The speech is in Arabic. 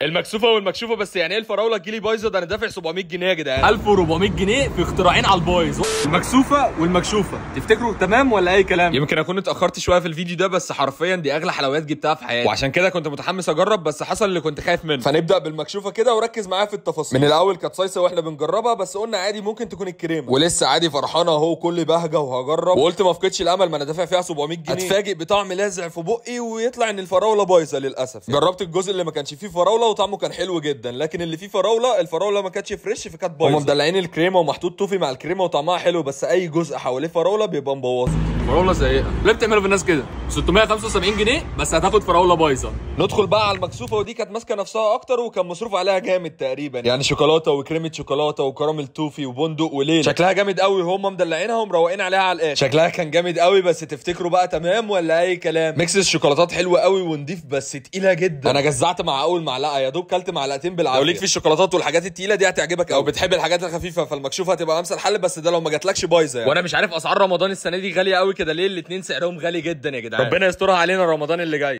المكسوفه والمكشوفه، بس يعني ايه الفراوله تجيلي بايظه؟ ده انا دافع 700 جنيه يا جدعان. 1400 جنيه في اختراعين على البايظ. المكسوفه والمكشوفه تفتكروا تمام ولا اي كلام؟ يمكن اكون اتاخرت شويه في الفيديو ده، بس حرفيا دي اغلى حلويات جبتها في حياتي، وعشان كده كنت متحمس اجرب، بس حصل اللي كنت خايف منه. فنبدا بالمكشوفه كده وركز معايا في التفاصيل. من الاول كانت صيصه واحنا بنجربها، بس قلنا عادي ممكن تكون الكريمه، ولسه عادي فرحانه اهو كل بهجه وهجرب، وقلت ما افقدش الامل، ما انا دافع فيها 700 جنيه اتفاجئ بطعم لاذع في بقي ويطلع ان الفراوله بايظه للاسف. جربت الجزء اللي ما كانش فيه فراوله وطعمه كان حلو جدا، لكن اللي فيه فراوله الفراوله ما كانتش فريش فكانت بايظه. هم مدلعين الكريمه ومحطوط توفي مع الكريمه وطعمها حلو، بس اي جزء حواليه فراوله بيبقى مبوظه. فراوله سيئه. ليه بتعملوا في الناس كده؟ 675 جنيه بس هتاخد فراوله بايظه. ندخل بقى على المكسوفه، ودي كانت ماسكه نفسها اكتر وكان مصروف عليها جامد تقريبا، يعني شوكولاته وكريمه شوكولاته وكراميل توفي وبندق وليل. شكلها جامد قوي، هم مدلعينها ومروقين عليها على الاخر. شكلها كان جامد قوي، بس تفتكروا بقى تمام ولا اي كلام؟ ميكس الشوكولاتات حلو قوي ونضيف، بس تقيله جدا. انا جزعت مع اول معلقه، يا دوب كلت معلقتين بالعافيه. لو ليك في الشوكولاتات والحاجات التقيله دي هتعجبك، او بتحب الحاجات الخفيفه فالمكشوفه هتبقى امثل حل، بس ده لو ما جاتلكش بايظه يعني. وانا مش عارف اسعار رمضان السنه دي غاليه قوي كده ليه، الاثنين سعرهم غالي جدا يا جدعان. ربنا يسترها علينا رمضان اللي جاي.